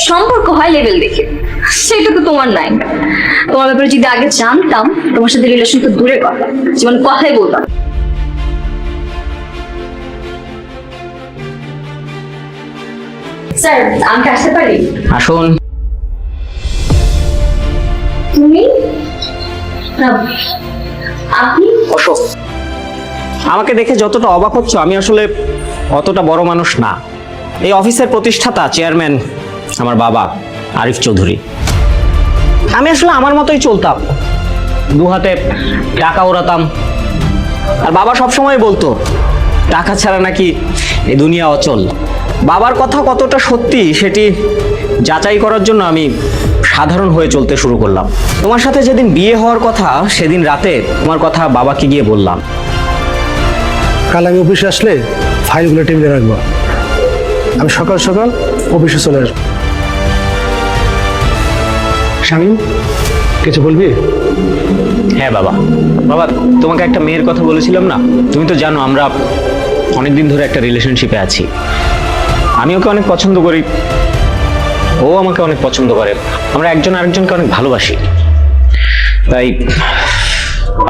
সম্পর্ক হয় লেভেল দেখে, সেটা তো তোমার নাই। তোমার ব্যাপারে যদি আগে জানতাম, তোমার সাথে রিলেশন তো দূরের কথা, জীবন কথাই বলতাম। স্যার, আমি কি আসতে পারি? আসুন। তুমি না, আপনি? অশোক, আমাকে দেখে যতটা অবাক হচ্ছে আমি আসলে অতটা বড় মানুষ না। এই অফিসের প্রতিষ্ঠাতা চেয়ারম্যান আমার বাবা আরিফ চৌধুরী। আমি আসলে আমার মতোই চলতাম, দু হাতে টাকা ওড়াতাম। আর বাবা সবসময় বলতো টাকা ছাড়া নাকি এই দুনিয়া অচল। বাবার কথা কতটা সত্যি সেটি যাচাই করার জন্য আমি সাধারণ হয়ে চলতে শুরু করলাম। তোমার সাথে যেদিন বিয়ে হওয়ার কথা সেদিন রাতে তোমার কথা বাবাকে গিয়ে বললাম। কাল আমি অফিসে আসলে ফাইলগুলো টেবিলে রাখবো। আমি সকাল সকাল অফিসে চলে আসবো। শামীম, কিছু বলবি? হ্যাঁ বাবা। বাবা, তোমাকে একটা মেয়ের কথা বলেছিলাম না? তুমি তো জানো আমরা অনেকদিন ধরে একটা রিলেশনশিপে আছি। আমি ওকে অনেক পছন্দ করি, ও আমাকে অনেক পছন্দ করে। আমরা একজন আরেকজনকে অনেক ভালোবাসি। তাই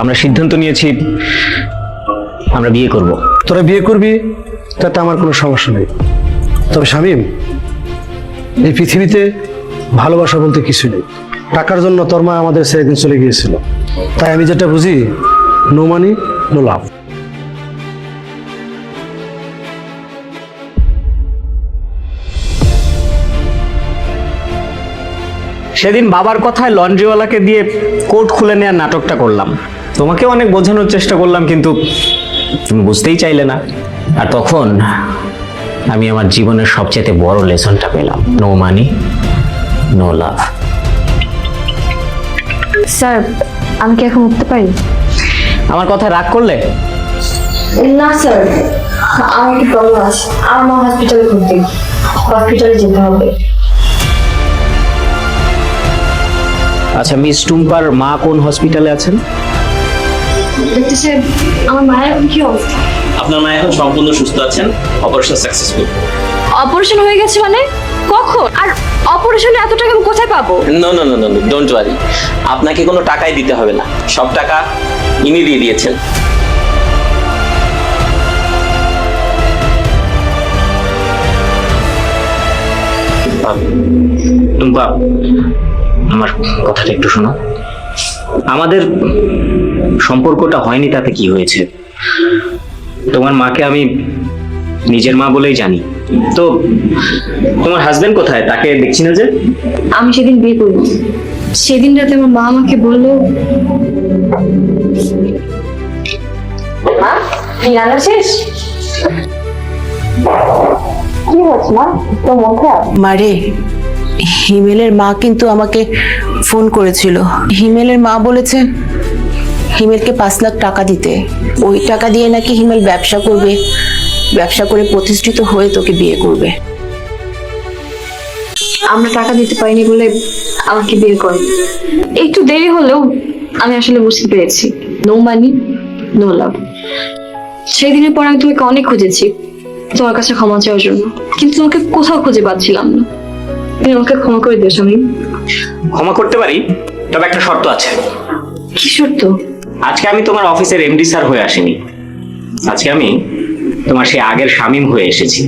আমরা সিদ্ধান্ত নিয়েছি আমরা বিয়ে করব। তোরা বিয়ে করবি, তাতে আমার কোনো সমস্যা নেই। তবে শামীম, এই পৃথিবীতে ভালোবাসা বলতে কিছু নেই। টাকার জন্য তোর মা আমাদের ছেড়ে একদিন চলে গিয়েছিল। তাই আমি যেটা বুঝি, নো মানি নো লাভ। সেদিন বাবার কথায় লন্ড্রিওয়ালাকে দিয়ে কোট খুলে নেওয়ার নাটকটা করলাম। তোমাকে অনেক বোঝানোর চেষ্টা করলাম, কিন্তু তুমি বুঝতেই চাইলে না। আর তখন আমি আমার জীবনের সবচেয়ে বড় লেসনটা পেলাম, no money no love. Sir, আমি কি এখন উঠতে পারি? আমার কথা রাগ করলে? না স্যার, আমার কি প্রবলেম আছে, আমার মা হসপিটালে ঘুরতে, হসপিটালে যেতে হবে। আচ্ছা, মিস টুম্পার মা কোন হসপিটালে আছেন? ডাক্তার সাহেব, আমার মায়ের এখন কি অবস্থা? আপনার মা এখন সম্পূর্ণ সুস্থ আছেন, অপারেশন সাকসেসফুল। অপারেশন হয়ে গেছে মানে? কখন? আর অপারেশনে এত টাকা আমি কোথায় পাবো? No no no no, don't worry. আপনাকে কোনো টাকাই দিতে হবে না, সব টাকা ইনি দিয়ে দিয়েছেন। টুম্পা, আমার কথাটা একটু শোনো। আমাদের সম্পর্কটা হয়নি তাতে কি হয়েছে? তোমার মাকে আমি নিজের মা বলেই জানি। তো তোমার হাজবেন্ড কোথায়? তাকে দেখছি না যে। আমি সেদিন বিয়ে করবো, সেদিন রাতে আমার মা আমাকে বললো, মা রান্না শেষ? কি হচ্ছে মা, তোর মন খারাপ? মারে, হিমেলের মা কিন্তু আমাকে ফোন করেছিল। হিমেলের মা বলেছে হিমেলকে 5 লাখ টাকা দিতে। ওই টাকা দিয়ে নাকি হিমেল ব্যবসা করবে, ব্যবসা করে প্রতিষ্ঠিত হয়ে তোকে বিয়ে করবে। আমরা টাকা দিতে পারিনি বলে আমাকে বিয়ে করে। একটু দেরি হলেও আমি আসলে বুঝতে পেরেছি, নো মানি নো লাভ। সেই দিনের পর আমি তোমাকে অনেক খুঁজেছি তোমার কাছে ক্ষমা চাওয়ার জন্য, কিন্তু তোমাকে কোথাও খুঁজে পাচ্ছিলাম না। তুমি আমাকে ক্ষমা করে দিও শামীম। ক্ষমা করতে পারি, তবে একটা শর্ত আছে। কি শর্ত? আজকে আমি তোমার অফিসের এমডি স্যার হয়ে আসিনি, আজকে আমি তোমার সেই আগের শামীম হয়ে এসেছি।